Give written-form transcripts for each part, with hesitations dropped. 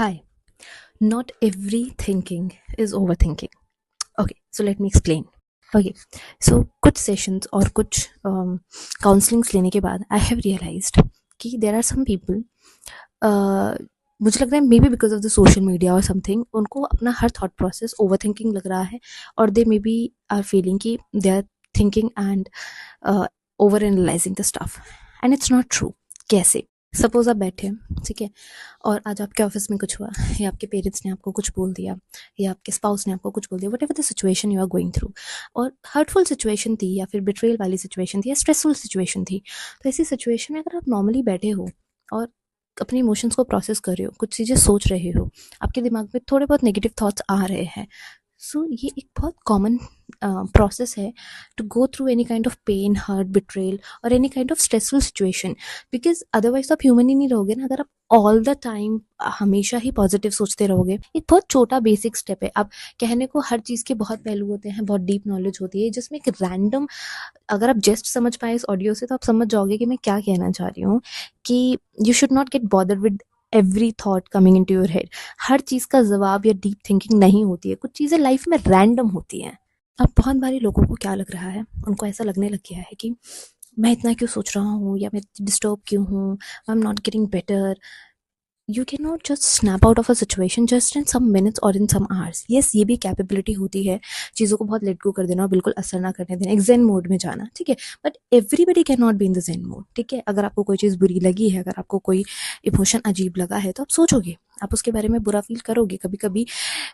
Hi, not every thinking is overthinking. Okay, so let me explain. Okay, so कुछ sessions और कुछ counsellings लेने के बाद आई हैव रियलाइज्ड कि देर आर सम पीपल, मुझे लग रहा है may be because of the social media और समथिंग उनको अपना हर थॉट प्रोसेस ओवर थिंकिंग लग रहा है और they may be are feeling कि they are thinking and over analysing the stuff and it's not true. कैसे? सपोज आप बैठे हैं, ठीक है, और आज आपके ऑफिस में कुछ हुआ या आपके पेरेंट्स ने आपको कुछ बोल दिया या आपके स्पाउस ने आपको कुछ बोल दिया, what ever the situation you are going through, और हर्टफुल सिचुएशन थी या फिर बिट्रेल वाली सिचुएशन थी या स्ट्रेसफुल सिचुएशन थी. तो ऐसी सिचुएशन में अगर आप नॉर्मली बैठे हो और अपने इमोशंस को प्रोसेस कर रहे हो, कुछ चीज़ें सोच रहे हो, आपके दिमाग में थोड़े बहुत नेगेटिव थॉट्स आ रहे हैं, सो ये एक बहुत कॉमन प्रोसेस है to go through any kind of pain, hurt, betrayal और any kind of stressful situation. Because otherwise तो आप ह्यूमन ही नहीं रहोगे ना. अगर आप ऑल द टाइम हमेशा ही पॉजिटिव सोचते रहोगे, एक बहुत छोटा बेसिक स्टेप है. अब कहने को हर चीज़ के बहुत पहलू होते हैं, बहुत डीप नॉलेज होती है, जिसमें एक रैंडम, अगर आप जस्ट समझ पाए इस ऑडियो से तो आप समझ जाओगे कि मैं क्या कहना चाह रही हूँ. कि you should not get bother with every thought coming in to your head. हर चीज़ का जवाब या डीप थिंकिंग नहीं होती है. कुछ चीज़ें लाइफ में रैंडम होती हैं. अब बहुत बारी लोगों को क्या लग रहा है, उनको ऐसा लगने लग गया है कि मैं इतना क्यों सोच रहा हूँ या मैं डिस्टर्ब क्यों हूँ, I am not getting better. You cannot just snap out of a situation just in some minutes or in some hours. Yes, ये भी कैपेबिलिटी होती है चीज़ों को बहुत लेट गो कर देना और बिल्कुल असर ना करने देना, एक जेन मोड में जाना, ठीक है. But everybody can not be in the zen mode, ठीक है. अगर आपको कोई चीज़ बुरी लगी है, अगर आपको कोई इमोशन अजीब लगा है, तो आप सोचोगे, आप उसके बारे में बुरा फील करोगे, कभी कभी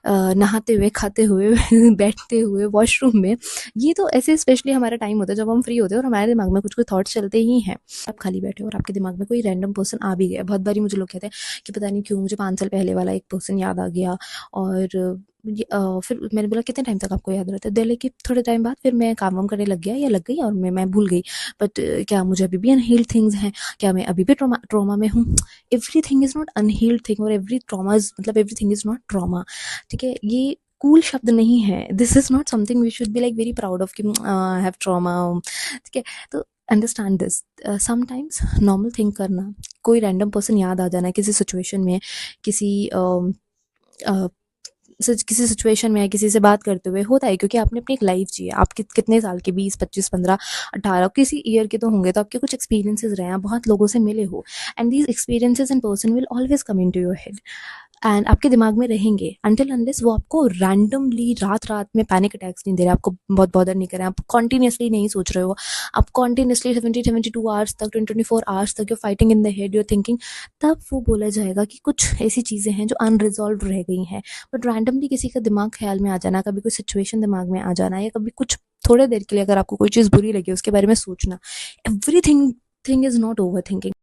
नहाते हुए, खाते हुए बैठते हुए, वॉशरूम में. ये तो ऐसे स्पेशली हमारा टाइम होता है जब हम फ्री होते हैं और हमारे दिमाग में कुछ कुछ थॉट्स चलते ही हैं. आप खाली बैठे हो और आपके दिमाग में कोई रैंडम पर्सन आ भी गया. बहुत बारी मुझे लोग कहते हैं कि पता नहीं क्यों मुझे 5 साल पहले वाला एक पर्सन याद आ गया. और फिर मैंने बोला कितने टाइम तक आपको याद रहता है? दिले कि थोड़े टाइम बाद फिर मैं काम वाम करने लग गया या लग गई और मैं भूल गई. बट क्या मुझे अभी भी अनहील्ड थिंग्स हैं? क्या मैं अभी भी ट्रॉमा में हूँ? Everything is not unhealed thing और एवरी ट्रॉमा इज, मतलब एवरीथिंग इज नॉट ट्रॉमा, ठीक है. ये कूल शब्द नहीं है. This is not something we should be like very proud of कि आई हैव ट्रॉमा, ठीक है. तो understand this. Sometimes normal think करना, कोई रैंडम पर्सन याद आ जाना किसी सिचुएशन में, किसी किसी सिचुएशन में किसी से बात करते हुए होता है, क्योंकि आपने अपनी एक लाइफ जी है. आप कितने साल के, 20, 25, 15, 18, किसी ईयर के तो होंगे, तो आपके कुछ एक्सपीरियंसेस रहे हैं, बहुत लोगों से मिले हो, and these experiences in person will always come in to your head and आपके दिमाग में रहेंगे अनटिल अनलेस वो आपको रैंडमली रात रात में पैनिक अटैक्स नहीं दे रहे, आपको बहुत बॉदर नहीं कर रहे हैं, आप कॉन्टीन्यूसली नहीं सोच रहे हो, आप कॉन्टीन्यूसली 72 आवर्स तक, 24 आवर्स तक you fighting in the head, you're thinking. तब वो बोला जाएगा कि कुछ ऐसी चीज़ें हैं जो अनरिजॉल्व रह गई हैं. बट रैंडमली किसी का दिमाग ख्याल में आ जाना, कभी कोई सिचुएशन दिमाग में आ जाना, या कभी कुछ थोड़े देर के लिए अगर आपको कोई चीज़ बुरी लगी उसके बारे में सोचना, every thing is not over thinking.